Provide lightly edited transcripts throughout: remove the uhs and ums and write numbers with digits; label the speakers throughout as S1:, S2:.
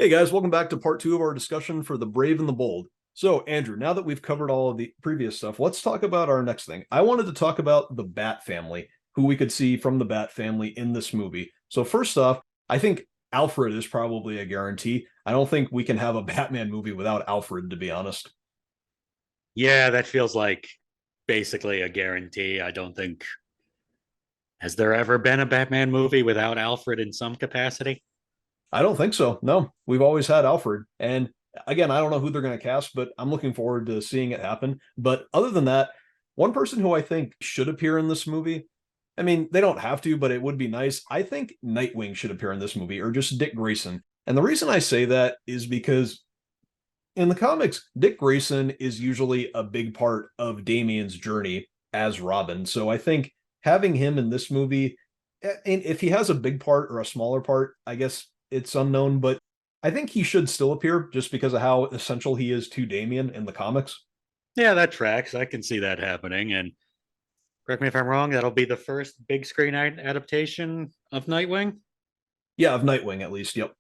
S1: Hey guys, welcome back to part two of our discussion for The Brave and the Bold. So, Andrew, now that we've covered all of the previous stuff, let's talk about our next thing. I wanted to talk about the Bat family, who we could see from the Bat family in this movie. So, first off, I think Alfred is probably a guarantee. I don't think we can have a Batman movie without Alfred, to be honest.
S2: Yeah, that feels like basically a guarantee. I don't think has there ever been a Batman movie without Alfred in some capacity?
S1: I don't think so. No, we've always had Alfred. And again, I don't know who they're going to cast, but I'm looking forward to seeing it happen. But other than that, one person who I think should appear in this movie, I mean, they don't have to, but it would be nice. I think Nightwing should appear in this movie, or just Dick Grayson. And the reason I say that is because in the comics, Dick Grayson is usually a big part of Damian's journey as Robin. So I think having him in this movie, and if he has a big part or a smaller part, I guess it's unknown, but I think he should still appear just because of how essential he is to Damian in the comics.
S2: Yeah, that tracks. I can see that happening. And correct me if I'm wrong, that'll be the first big screen adaptation of Nightwing.
S1: Yeah, of Nightwing at least. Yep.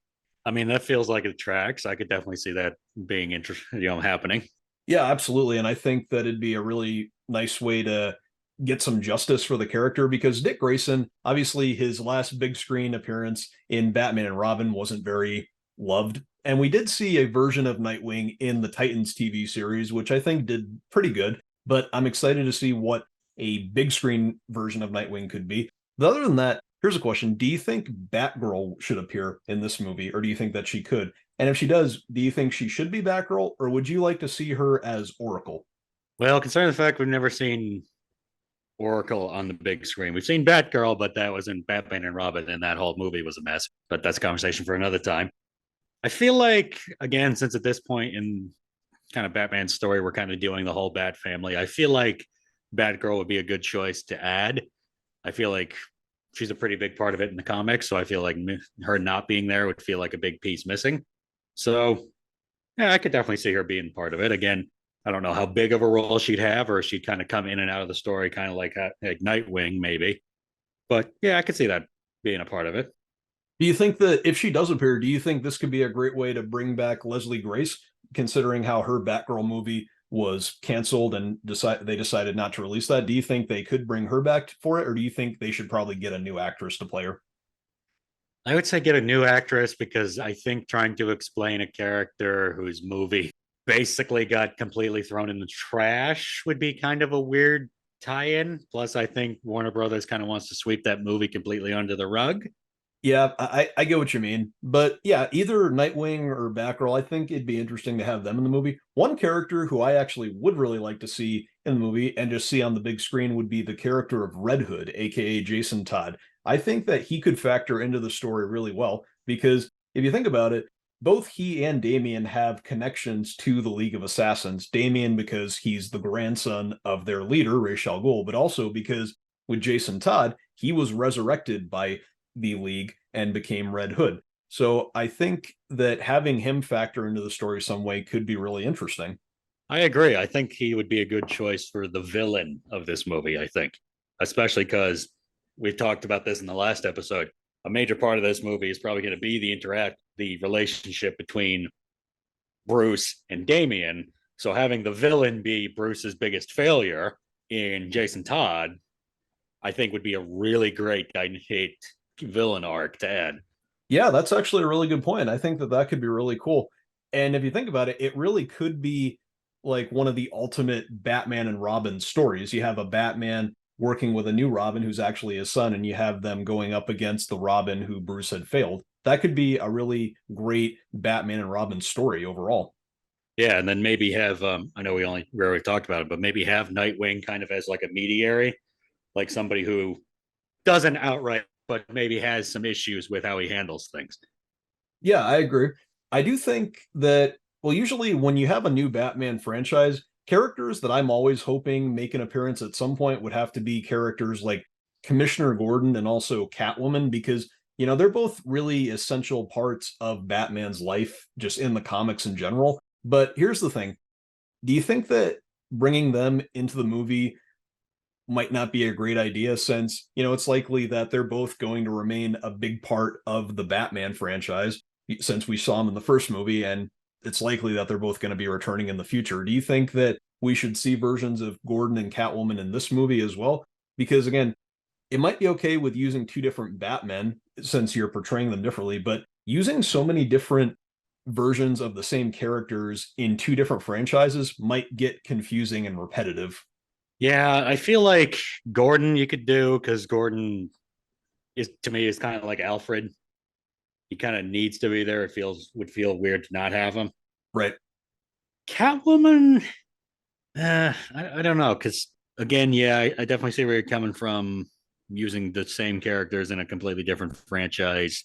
S2: I mean, that feels like it tracks. I could definitely see that being interesting, happening.
S1: Yeah, absolutely. And I think that it'd be a really nice way to get some justice for the character because Dick Grayson, obviously, his last big screen appearance in Batman and Robin wasn't very loved. And we did see a version of Nightwing in the Titans TV series, which I think did pretty good. But I'm excited to see what a big screen version of Nightwing could be. But other than that, here's a question. Do you think Batgirl should appear in this movie, or do you think that she could? And if she does, do you think she should be Batgirl, or would you like to see her as Oracle?
S2: Well, considering the fact we've never seen Oracle on the big screen, we've seen Batgirl, but that was in Batman and Robin, and that whole movie was a mess. But that's a conversation for another time. I feel like, again, since at this point in kind of Batman's story, we're kind of doing the whole Bat family, I feel like Batgirl would be a good choice to add. I feel like she's a pretty big part of it in the comics. So I feel like her not being there would feel like a big piece missing. So, yeah, I could definitely see her being part of it. Again, I don't know how big of a role she'd have, or she'd kind of come in and out of the story, kind of like Nightwing, maybe. But yeah, I could see that being a part of it.
S1: Do you think that if she does appear, do you think this could be a great way to bring back Leslie Grace, considering how her Batgirl movie was canceled and they decided not to release that? Do you think they could bring her back for it, or do you think they should probably get a new actress to play her?
S2: I would say get a new actress because I think trying to explain a character whose movie basically got completely thrown in the trash would be kind of a weird tie-in. Plus, I think Warner Brothers kind of wants to sweep that movie completely under the rug.
S1: Yeah, I get what you mean. But yeah, either Nightwing or Batgirl, I think it'd be interesting to have them in the movie. One character who I actually would really like to see in the movie and just see on the big screen would be the character of Red Hood, aka Jason Todd. I think that he could factor into the story really well because if you think about it, both he and Damian have connections to the League of Assassins. Damian because he's the grandson of their leader, Ra's al Ghul, but also because with Jason Todd, he was resurrected by the League and became Red Hood. So I think that having him factor into the story some way could be really interesting.
S2: I agree. I think he would be a good choice for the villain of this movie, I think, especially because we talked about this in the last episode. A major part of this movie is probably going to be the relationship between Bruce and Damian. So having the villain be Bruce's biggest failure in Jason Todd, I think would be a really great dynamic villain arc to add.
S1: Yeah, that's actually a really good point. I think that that could be really cool. And if you think about it, it really could be like one of the ultimate Batman and Robin stories. You have a Batman working with a new Robin who's actually his son, and you have them going up against the Robin who Bruce had failed. That could be a really great Batman and Robin story overall.
S2: Yeah, and then maybe have I know we only rarely talked about it, but maybe have Nightwing kind of as like a mediary, like somebody who doesn't outright, but maybe has some issues with how he handles things.
S1: Yeah, I agree. I do think that, well, usually when you have a new Batman franchise, characters that I'm always hoping make an appearance at some point would have to be characters like Commissioner Gordon and also Catwoman, because, they're both really essential parts of Batman's life, just in the comics in general. But here's the thing. Do you think that bringing them into the movie might not be a great idea since, it's likely that they're both going to remain a big part of the Batman franchise. since we saw him in the first movie, and it's likely that they're both going to be returning in the future. Do you think that we should see versions of Gordon and Catwoman in this movie as well? Because again, it might be okay with using two different Batmen since you're portraying them differently, but using so many different versions of the same characters in two different franchises might get confusing and repetitive.
S2: Yeah, I feel like Gordon you could do because Gordon is to me is kind of like Alfred. He kind of needs to be there. It feels would feel weird to not have him.
S1: Right.
S2: Catwoman, I don't know because again, yeah, I definitely see where you're coming from using the same characters in a completely different franchise.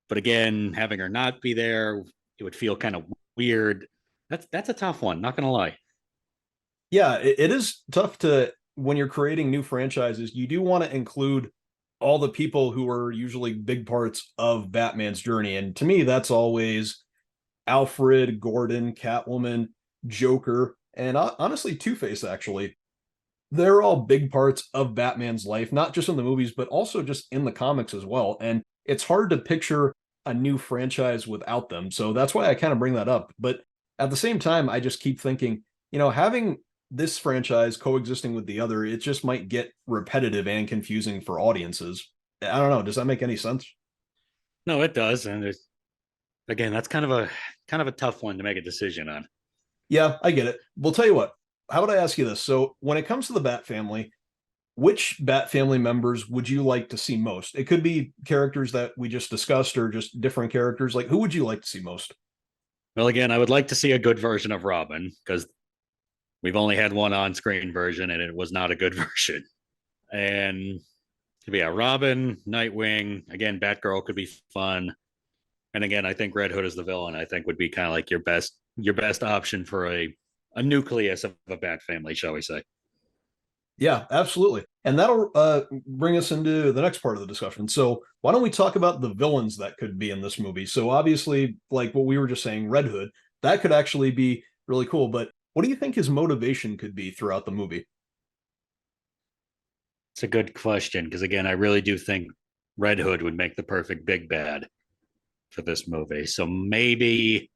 S2: But again, having her not be there, it would feel kind of weird. That's a tough one. Not gonna lie.
S1: Yeah, it is tough to when you're creating new franchises, you do want to include all the people who are usually big parts of Batman's journey. And to me, that's always Alfred, Gordon, Catwoman, Joker, and honestly, Two Face, actually. They're all big parts of Batman's life, not just in the movies, but also just in the comics as well. And it's hard to picture a new franchise without them. So that's why I kind of bring that up. But at the same time, I just keep thinking, having this franchise coexisting with the other, it just might get repetitive and confusing for audiences. I don't know. Does that make any sense?
S2: No, it does, and it's again that's kind of a tough one to make a decision on.
S1: Yeah, I get it. We'll tell you what. How about I ask you this? So, when it comes to the Bat family, which Bat family members would you like to see most? It could be characters that we just discussed or just different characters. Like, who would you like to see most?
S2: Well, again, I would like to see a good version of Robin because we've only had one on-screen version, and it was not a good version. And yeah, Robin, Nightwing, again, Batgirl could be fun. And again, I think Red Hood is the villain. I think would be kind of like your best option for a nucleus of a Bat family, shall we say?
S1: Yeah, absolutely. And that'll bring us into the next part of the discussion. So, why don't we talk about the villains that could be in this movie? So, obviously, like what we were just saying, Red Hood, that could actually be really cool. But what do you think his motivation could be throughout the movie?
S2: It's a good question because again, I really do think Red Hood would make the perfect big bad for this movie. So maybe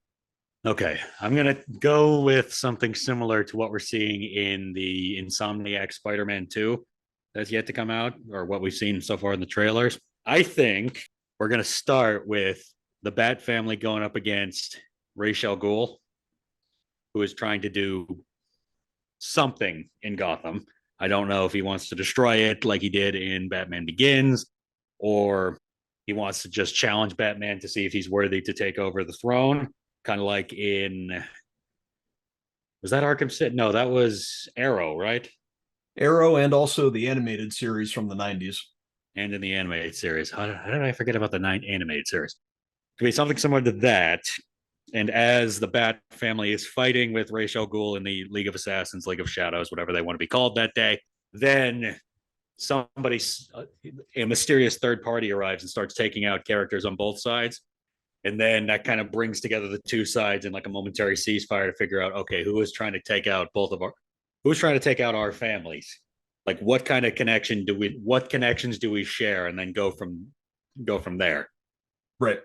S2: okay, I'm gonna go with something similar to what we're seeing in the Insomniac Spider-Man 2 that's yet to come out, or what we've seen so far in the trailers. I think we're gonna start with the Bat family going up against Ra's al Ghul, who is trying to do something in Gotham. I don't know if he wants to destroy it like he did in Batman Begins, or he wants to just challenge Batman to see if he's worthy to take over the throne, kind of like in was that Arkham City? No, that was Arrow, right?
S1: Arrow and also the animated series from the 90s.
S2: And in the animated series, how did I forget about the nine animated series? To be something similar to that, and as the Bat family is fighting with Ra's al Ghul in the League of Assassins, League of Shadows, whatever they want to be called that day, then somebody, a mysterious third party arrives and starts taking out characters on both sides. And then that kind of brings together the two sides in like a momentary ceasefire to figure out, okay, who is trying to take out who's trying to take out our families? Like what connections do we share? And then go from there.
S1: Right.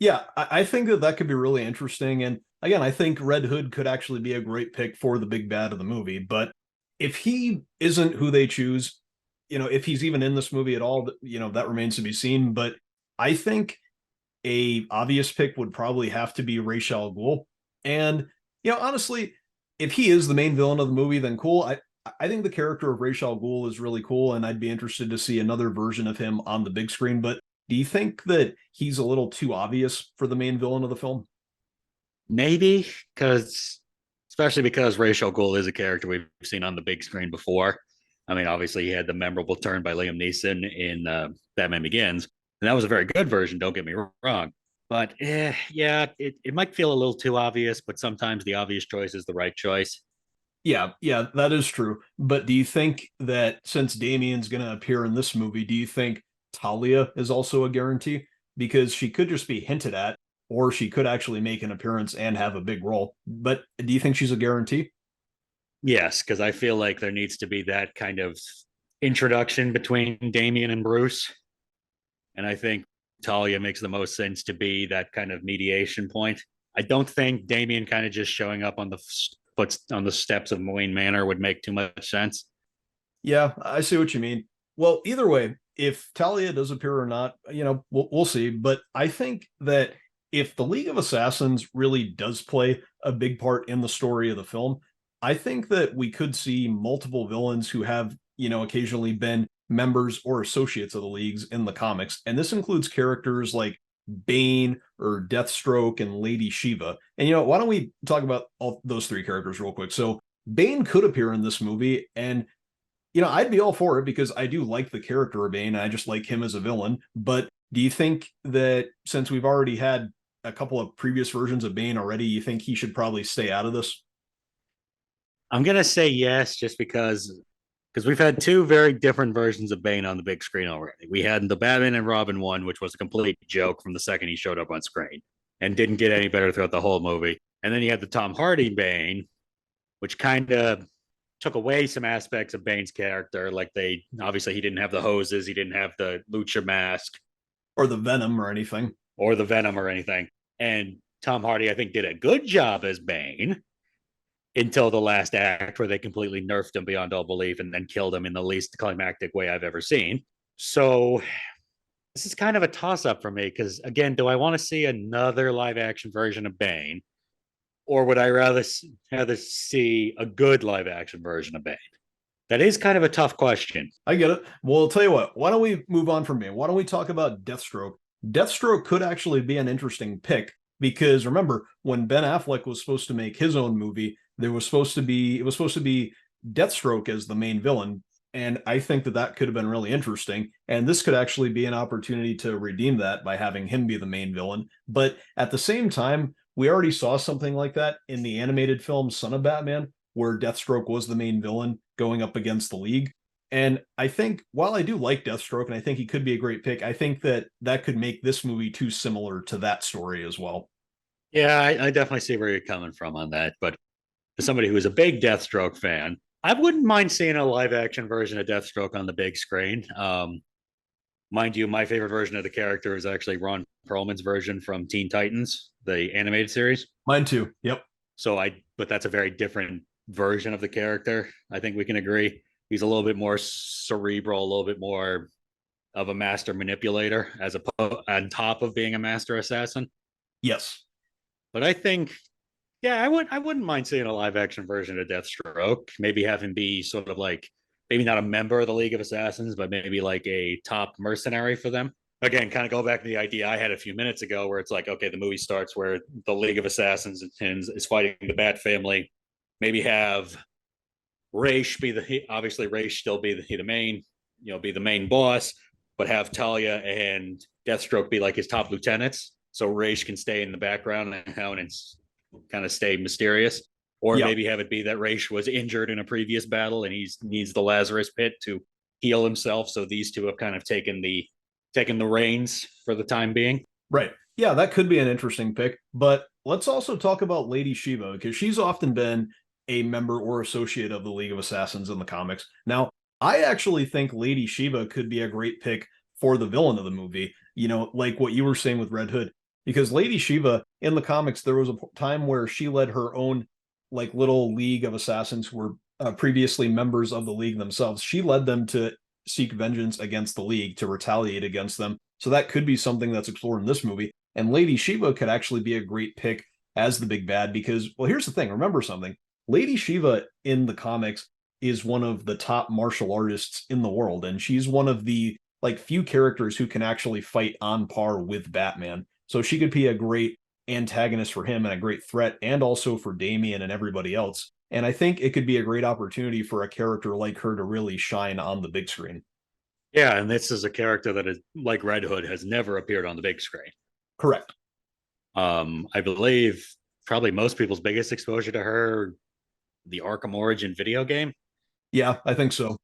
S1: Yeah, I think that that could be really interesting. And again, I think Red Hood could actually be a great pick for the big bad of the movie. But if he isn't who they choose, if he's even in this movie at all, that remains to be seen. But I think a obvious pick would probably have to be Ra's al Ghul. And honestly, if he is the main villain of the movie, then cool. I think the character of Ra's al Ghul is really cool, and I'd be interested to see another version of him on the big screen. But do you think that he's a little too obvious for the main villain of the film?
S2: Maybe because, especially because Ra's al Ghul is a character we've seen on the big screen before. I mean, obviously, he had the memorable turn by Liam Neeson in Batman Begins, and that was a very good version. Don't get me wrong, but yeah, it might feel a little too obvious. But sometimes the obvious choice is the right choice.
S1: Yeah, that is true. But do you think that since Damien's going to appear in this movie, do you think Talia is also a guarantee? Because she could just be hinted at, or she could actually make an appearance and have a big role. But do you think she's a guarantee?
S2: Yes, because I feel like there needs to be that kind of introduction between Damien and Bruce, and I think Talia makes the most sense to be that kind of mediation point. I don't think Damien kind of just showing up on the foot on the steps of Wayne Manor would make too much sense.
S1: Yeah, I see what you mean. Well, either way, if Talia does appear or not, we'll see. But I think that if the League of Assassins really does play a big part in the story of the film, I think that we could see multiple villains who have, occasionally been members or associates of the leagues in the comics. And this includes characters like Bane or Deathstroke and Lady Shiva. And why don't we talk about all those three characters real quick? So Bane could appear in this movie, and I'd be all for it because I do like the character of Bane. I just like him as a villain. But do you think that since we've already had a couple of previous versions of Bane already, you think he should probably stay out of this?
S2: I'm gonna say yes, just because we've had two very different versions of Bane on the big screen already. We had the Batman and Robin one, which was a complete joke from the second he showed up on screen and didn't get any better throughout the whole movie. And then you had the Tom Hardy Bane, which kind of took away some aspects of Bane's character. Like they obviously he didn't have the hoses, he didn't have the lucha mask
S1: Or the Venom or anything?
S2: or the venom or anything. And Tom Hardy, I think, did a good job as Bane until the last act where they completely nerfed him beyond all belief and then killed him in the least climactic way I've ever seen. So this is kind of a toss up for me because, again, do I want to see another live action version of Bane, or would I rather see a good live action version of Bane? That is kind of a tough question.
S1: I get it. Well, I'll tell you what, why don't we move on from Bane? Why don't we talk about Deathstroke? Deathstroke could actually be an interesting pick because remember, when Ben Affleck was supposed to make his own movie, it was supposed to be Deathstroke as the main villain. And I think that could have been really interesting. And this could actually be an opportunity to redeem that by having him be the main villain. But at the same time, we already saw something like that in the animated film Son of Batman, where Deathstroke was the main villain going up against the League. And I think while I do like Deathstroke and I think he could be a great pick, I think that could make this movie too similar to that story as well.
S2: Yeah, I definitely see where you're coming from on that. But as somebody who is a big Deathstroke fan, I wouldn't mind seeing a live action version of Deathstroke on the big screen. Mind you, my favorite version of the character is actually Ron Perlman's version from Teen Titans, the animated series.
S1: Mine too. Yep.
S2: But that's a very different version of the character. I think we can agree. He's a little bit more cerebral, a little bit more of a master manipulator, on top of being a master assassin.
S1: Yes.
S2: But I think, yeah, I wouldn't mind seeing a live action version of Deathstroke. Maybe have him be sort of like maybe not a member of the League of Assassins, but maybe like a top mercenary for them. Again, kind of go back to the idea I had a few minutes ago, where it's like, okay, the movie starts where the League of Assassins is fighting the Bat family. Maybe have Raish obviously Raish still be the main, be the main boss, but have Talia and Deathstroke be like his top lieutenants, so Raish can stay in the background and kind of stay mysterious. Or maybe have it be that Raish was injured in a previous battle and he needs the Lazarus Pit to heal himself. So these two have kind of taken the reins for the time being.
S1: Right. Yeah, that could be an interesting pick. But let's also talk about Lady Shiva because she's often been a member or associate of the League of Assassins in the comics. Now, I actually think Lady Shiva could be a great pick for the villain of the movie, like what you were saying with Red Hood, because Lady Shiva in the comics, there was a time where she led her own like little League of Assassins who were previously members of the League themselves. She led them to seek vengeance against the League, to retaliate against them. So that could be something that's explored in this movie. And Lady Shiva could actually be a great pick as the big bad because, well, here's the thing. Remember something. Lady Shiva in the comics is one of the top martial artists in the world. And she's one of the like few characters who can actually fight on par with Batman. So she could be a great antagonist for him and a great threat, and also for Damien and everybody else. And I think it could be a great opportunity for a character like her to really shine on the big screen.
S2: Yeah, and this is a character that is like Red Hood has never appeared on the big screen.
S1: Correct.
S2: I believe probably most people's biggest exposure to her, the Arkham Origin video game.
S1: Yeah, I think so.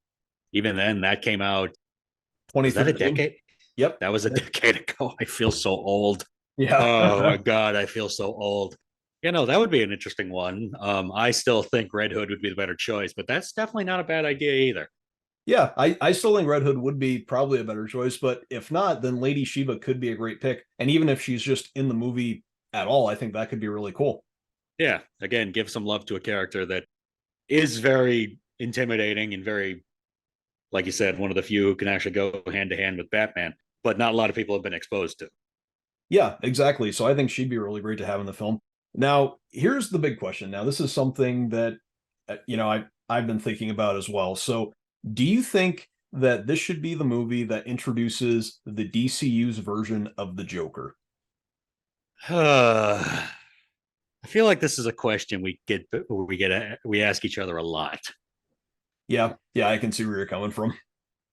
S2: Even then, that came out. Was that a
S1: 2013.
S2: decade?
S1: Yep.
S2: That was a decade ago. I feel so old.
S1: Yeah.
S2: Oh my God, I feel so old. That would be an interesting one. I still think Red Hood would be the better choice, but that's definitely not a bad idea either.
S1: Yeah, I still think Red Hood would be probably a better choice, but if not, then Lady Shiva could be a great pick. And even if she's just in the movie at all, I think that could be really cool.
S2: Yeah, again, give some love to a character that is very intimidating and very, like you said, one of the few who can actually go hand to hand with Batman, but not a lot of people have been exposed to.
S1: Yeah, exactly. So I think she'd be really great to have in the film. Now, here's the big question. Now, this is something that I've been thinking about as well. So, do you think that this should be the movie that introduces the DCU's version of the Joker?
S2: I feel like this is a question we ask each other a lot.
S1: Yeah, yeah, I can see where you're coming from.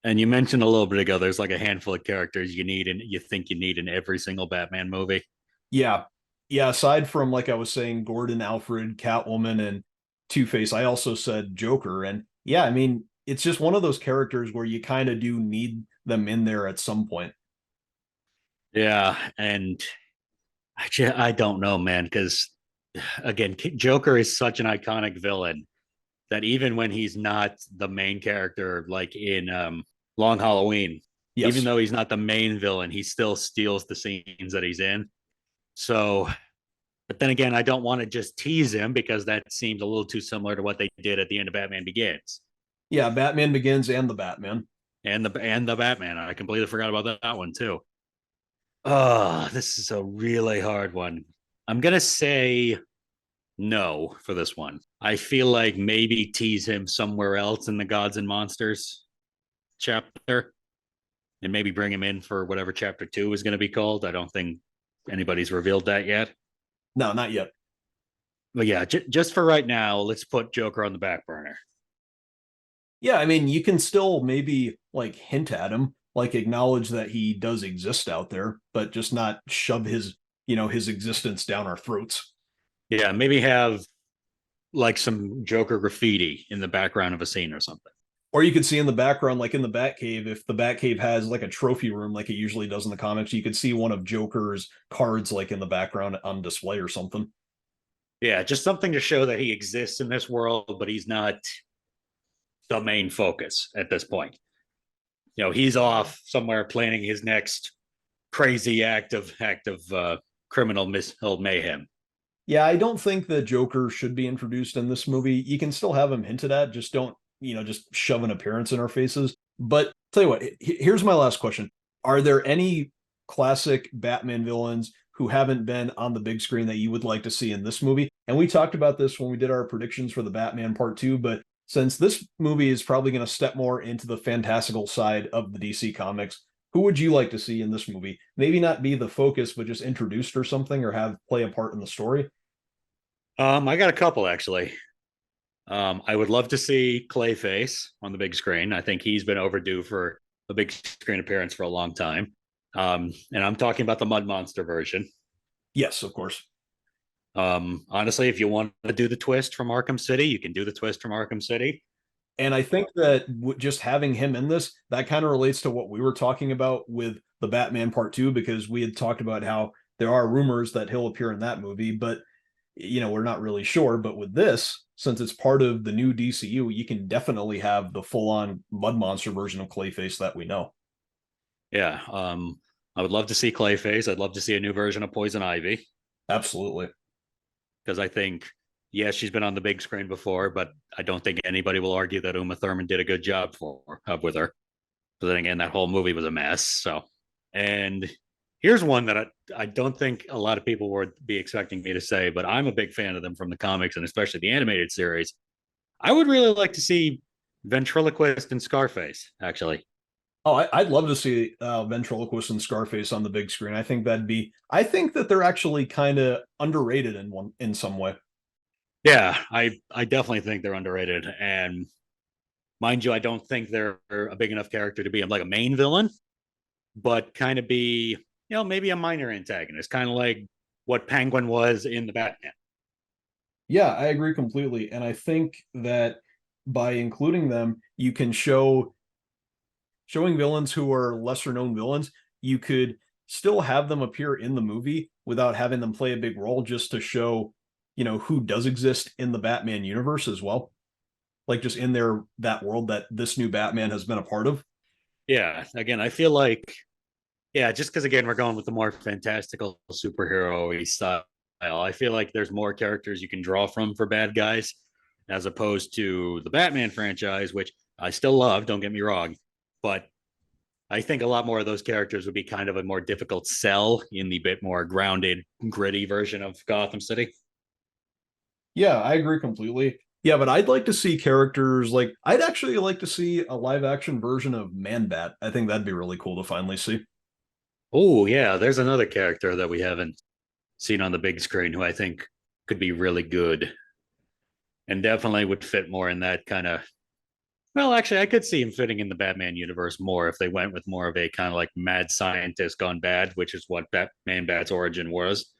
S2: And you mentioned a little bit ago, there's like a handful of characters you need and you think you need in every single Batman movie.
S1: Yeah. Yeah, aside from like I was saying Gordon, Alfred, Catwoman and Two-Face, I also said Joker and yeah, I mean, it's just one of those characters where you kind of do need them in there at some point.
S2: Yeah, and I don't know, man, because again, Joker is such an iconic villain that even when he's not the main character, like in Long Halloween, even
S1: Yes.
S2: though he's not the main villain, he still steals the scenes that he's in. So, but then again, I don't want to just tease him because that seems a little too similar to what they did at the end of Batman Begins
S1: Yeah, Batman Begins and the Batman.
S2: and the Batman. I completely forgot about that one too. Oh, this is a really hard one. I'm gonna say no for this one. I feel like maybe tease him somewhere else in the Gods and Monsters chapter and maybe bring him in for whatever chapter 2 is going to be called. I don't think anybody's revealed that yet.
S1: No, not yet.
S2: But yeah, just for right now, let's put Joker on the back burner.
S1: Yeah, I mean, you can still maybe like hint at him, like acknowledge that he does exist out there, but just not shove his existence down our throats.
S2: Yeah, maybe have like some Joker graffiti in the background of a scene or something.
S1: Or you could see in the background, like in the Batcave, if the Batcave has like a trophy room like it usually does in the comics, you could see one of Joker's cards like in the background on display or something.
S2: Yeah, just something to show that he exists in this world, but he's not the main focus at this point. You know, he's off somewhere planning his next crazy act of criminal mayhem.
S1: Yeah, I don't think the Joker should be introduced in this movie. You can still have him hinted at, just don't, just shove an appearance in our faces. But tell you what, here's my last question. Are there any classic Batman villains who haven't been on the big screen that you would like to see in this movie? And we talked about this when we did our predictions for the Batman Part 2, but since this movie is probably going to step more into the fantastical side of the DC comics, who would you like to see in this movie? Maybe not be the focus, but just introduced or something, or have play a part in the story.
S2: I got a couple actually. I would love to see Clayface on the big screen. I think he's been overdue for a big screen appearance for a long time. And I'm talking about the Mud Monster version.
S1: Yes, of course.
S2: Honestly, if you want to do the twist from Arkham City, you can do the twist from Arkham City.
S1: And I think that just having him in this, that kind of relates to what we were talking about with the Batman Part 2, because we had talked about how there are rumors that he'll appear in that movie, but we're not really sure. But with this, since it's part of the new DCU, you can definitely have the full-on Mud Monster version of Clayface that we know.
S2: Yeah. I would love to see Clayface. I'd love to see a new version of Poison Ivy
S1: Absolutely.
S2: because I think, yes, she's been on the big screen before, but I don't think anybody will argue that Uma Thurman did a good job with her. But then again, that whole movie was a mess. So, and here's one that I don't think a lot of people would be expecting me to say, but I'm a big fan of them from the comics and especially the animated series. I would really like to see Ventriloquist and Scarface, actually.
S1: Oh, I'd love to see Ventriloquist and Scarface on the big screen. I think that they're actually kind of underrated in some way.
S2: Yeah, I definitely think they're underrated. And mind you, I don't think they're a big enough character to be like a main villain, but kind of be, maybe a minor antagonist, kind of like what Penguin was in the Batman.
S1: Yeah, I agree completely. And I think that by including them, you can showing villains who are lesser known villains, you could still have them appear in the movie without having them play a big role just to show, who does exist in the Batman universe as well. like just in there that world that this new Batman has been a part of.
S2: Yeah, again, I feel like, yeah, just because again we're going with the more fantastical superhero style. I feel like there's more characters you can draw from for bad guys, as opposed to the Batman franchise, which I still love. Don't get me wrong, but I think a lot more of those characters would be kind of a more difficult sell in the bit more grounded, gritty version of Gotham City.
S1: Yeah, I agree completely. Yeah, but I'd like to see characters like I'd actually like to see a live action version of Man Bat. I think that'd be really cool to finally see.
S2: Oh yeah, there's another character that we haven't seen on the big screen who I think could be really good and definitely would fit more in that kind of. Well, actually, I could see him fitting in the Batman universe more if they went with more of a kind of like mad scientist gone bad, which is what Batman Bat's origin was.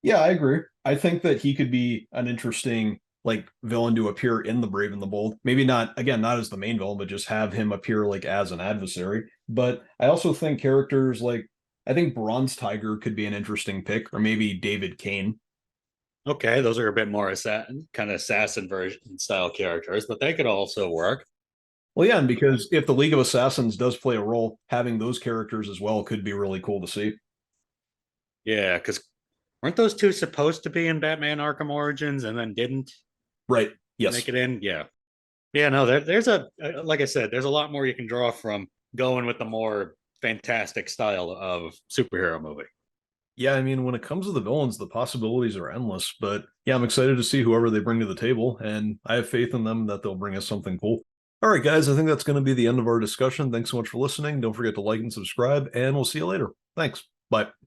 S1: Yeah, I agree. I think that he could be an interesting like villain to appear in the Brave and the Bold. Maybe not again, not as the main villain, but just have him appear like as an adversary. But I also think characters like I think Bronze Tiger could be an interesting pick, or maybe David Kane.
S2: Okay, those are a bit more kind of assassin version style characters, but they could also work.
S1: Well, yeah, and because if the League of Assassins does play a role, having those characters as well could be really cool to see.
S2: Yeah, because weren't those two supposed to be in Batman Arkham Origins and then didn't
S1: Right.
S2: make
S1: Yes.
S2: it in? Yeah. Yeah, no, there's like I said, there's a lot more you can draw from going with the more fantastic style of superhero movie.
S1: Yeah, I mean, when it comes to the villains, the possibilities are endless. But yeah, I'm excited to see whoever they bring to the table, and I have faith in them that they'll bring us something cool. All right, guys, I think that's going to be the end of our discussion. Thanks so much for listening. Don't forget to like and subscribe, and we'll see you later. Thanks. Bye.